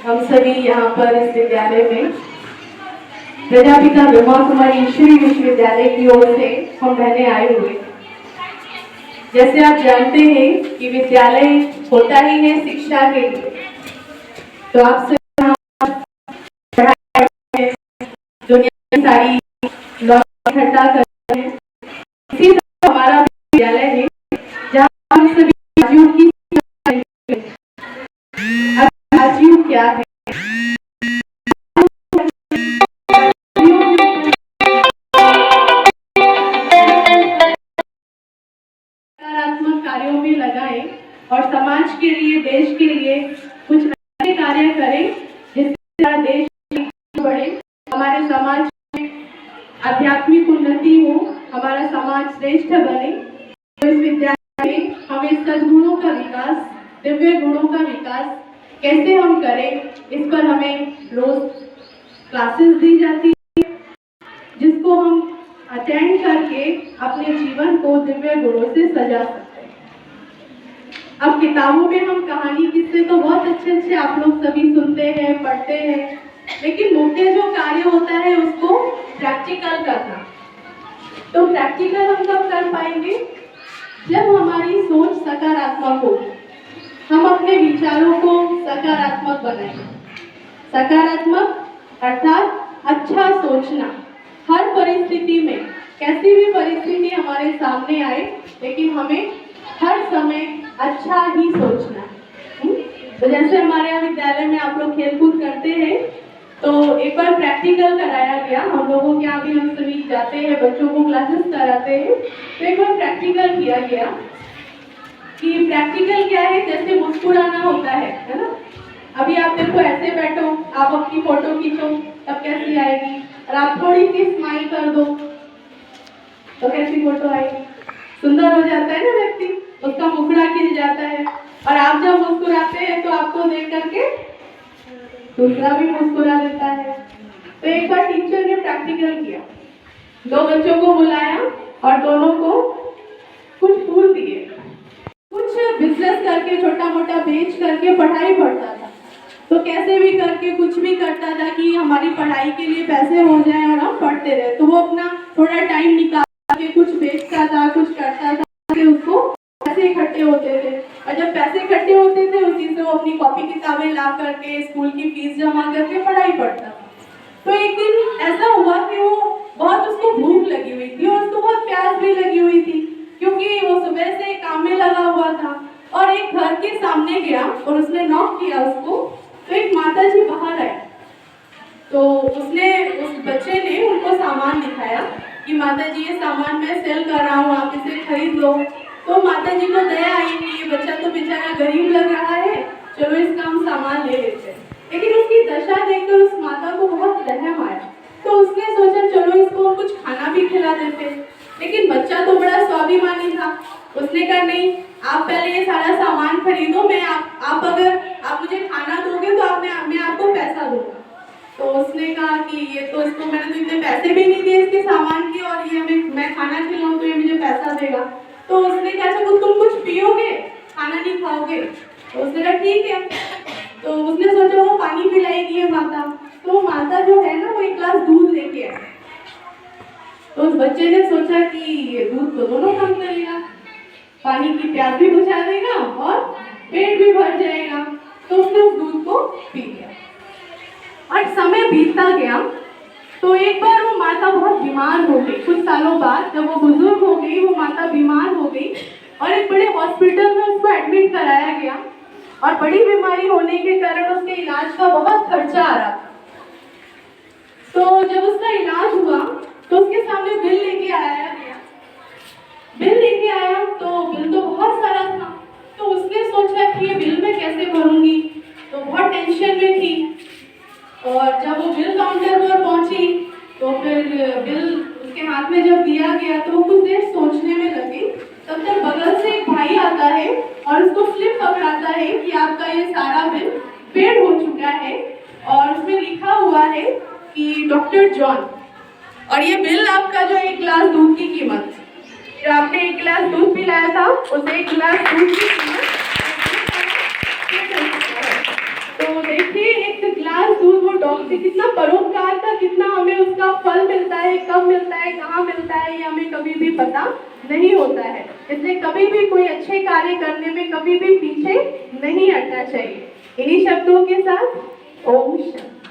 हम सभी यहाँ पर इस विद्यालय में प्रजापिता ब्रह्मा कुमारी ईश्वरी विश्वविद्यालय की ओर से हम रहने आए हुए हैं। जैसे आप जानते हैं कि विद्यालय होता ही है शिक्षा के लिए, तो आप सभी पढ़ाई दुनिया की सारी इकट्ठा करते हैं। इसी तरह हमारा विद्यालय है जहाँ हम सभी राजयोग की राजयोग क्या है, सकारात्मक कार्यों में लगाएं और समाज के लिए देश के लिए कुछ ऐसे कार्य करें जिससे देश बढ़े, हमारे समाज में आध्यात्मिक उन्नति हो, हमारा समाज श्रेष्ठ बने। तो इस विद्यालय में हमें सद्गुणों का विकास, दिव्य गुणों का विकास कैसे हम करें, इस पर हमें रोज क्लासेस दी जाती है, जिसको हम अटेंड करके अपने जीवन को दिव्य गुणों से सजा सकते हैं। अब किताबों में हम कहानी किस्से तो बहुत अच्छे आप लोग सभी सुनते हैं, पढ़ते हैं, लेकिन मुख्य जो कार्य होता है उसको प्रैक्टिकल करना। तो प्रैक्टिकल हम कब कर पाएंगे? जब हमारी सोच सकारात्मक हो, हम अपने विचारों को सकारात्मक बनाएंगे। सकारात्मक अर्थात अच्छा सोचना। हर परिस्थिति में, कैसी भी परिस्थिति हमारे सामने आए, लेकिन हमें हर समय अच्छा ही सोचना है। तो जैसे हमारे यहाँ विद्यालय में आप लोग खेलकूद करते हैं, तो एक बार प्रैक्टिकल कराया गया। हम लोगों के यहाँ भी हम सभी जाते हैं, बच्चों को क्लासेस कराते हैं, तो एक बार प्रैक्टिकल किया गया कि प्रैक्टिकल क्या है, जैसे मुस्कुराना होता है ना। अभी आप देखो ऐसे बैठो, आप अपनी फोटो खींचो तब कैसी आएगी, और आप थोड़ी सी स्माइल कर दो तो कैसी फोटो आएगी, सुंदर हो जाता है ना व्यक्ति, उसका मुखड़ा खिल जाता है। और आप जब मुस्कुराते हैं तो आपको देख करके दूसरा भी मुस्कुरा देता है। तो एक बार टीचर ने प्रैक्टिकल किया, 2 बच्चों को बुलाया और दोनों को कुछ फूल दिए। कुछ बिजनेस करके, छोटा मोटा बेच करके पढ़ाई पढ़ता था, तो कैसे भी करके कुछ भी करता था कि हमारी पढ़ाई के लिए पैसे हो जाए और हम पढ़ते रहे। तो वो अपना थोड़ा टाइम निकाल के कुछ बेचता था, कुछ करता था, उसको पैसे इकट्ठे होते थे, और जब पैसे इकट्ठे होते थे उसी से वो अपनी कॉपी किताबें ला करके स्कूल की फीस जमा करके पढ़ाई पढ़ता था। तो एक दिन ऐसा हुआ कि वो बहुत, उसको भूख लगी हुई थी और उसको बहुत प्यास भी लगी हुई थी, क्योंकि वो सुबह से काम में लगा हुआ था। और एक घर के सामने गया और उसने नॉक किया उसको, तो एक माताजी बाहर आई। तो उसने, उस बच्चे ने उनको सामान दिखाया कि माताजी ये सामान मैं सेल कर रहा हूँ, आप इसे खरीद लो। तो माताजी को दया आई कि ये बच्चा तो बेचारा गरीब लग रहा है, चलो इसका हम सामान ले लेते हैं। लेकिन उसकी दशा देखकर उस माता को बहुत रहम आया, तो उसने सोचा चलो इसको कुछ खाना भी खिला देते। लेकिन बच्चा तो बड़ा स्वाभिमानी था, उसने कहा नहीं, आप पहले ये सारा सामान खरीदो, मैं आप अगर आप मुझे खाना दोगे तो मैं आपको पैसा दूंगा। तो उसने कहा कि ये तो, इसको मैंने तो इतने पैसे भी नहीं दिए इसके सामान के, और ये मैं खाना खिलाऊं तो ये मुझे पैसा देगा। तो उसने कहा अच्छा तुम कुछ पियोगे, खाना नहीं खाओगे? तो उसने कहा ठीक है। तो उसने सोचा वो पानी पिलाएगी है माता, तो माता जो है ना वो एक गिलास दूध लेके आई। तो उस बच्चे ने सोचा कि ये दूध तो दोनों काम करेगा, पानी की प्यास भी बुझा देगा और पेट भी भर जाएगा। तो उसने उस दूध को पी लिया। और समय बीतता गया, तो एक बार वो माता बहुत बीमार हो गई। कुछ सालों बाद जब वो बुजुर्ग हो गई, वो माता बीमार हो गई और एक बड़े हॉस्पिटल में उसको एडमिट कराया गया। और बड़ी बीमारी होने के कारण उसके इलाज का बहुत खर्चा आ रहा था। तो जब उसका इलाज हुआ तो उसके सामने बिल लेके आया गया। बिल लेके आया तो बिल तो बहुत सारा था, तो उसने सोचा कि ये बिल मैं कैसे भरूंगी, तो बहुत टेंशन में थी। और जब वो बिल काउंटर पर पहुंची तो फिर बिल उसके हाथ में जब दिया गया तो वो कुछ देर सोचने में लगी। तब तक बगल से एक भाई आता है और उसको स्लिप पकड़ाता है कि आपका ये सारा बिल पेड हो चुका है, और उसमें लिखा हुआ है कि डॉक्टर जॉन, और ये बिल आपका जो 1 गिलास दूध की कीमत, जो आपने 1 गिलास दूध पिलाया था उस 1 गिलास दूध की कीमत। तो देखिए एक दूर वो डॉग से कितना परोपकार था, कितना हमें उसका फल मिलता है, कब मिलता है, कहाँ मिलता है, ये हमें कभी भी पता नहीं होता है। इसलिए कभी भी कोई अच्छे कार्य करने में कभी भी पीछे नहीं हटना चाहिए। इन्हीं शब्दों के साथ ओम शांति।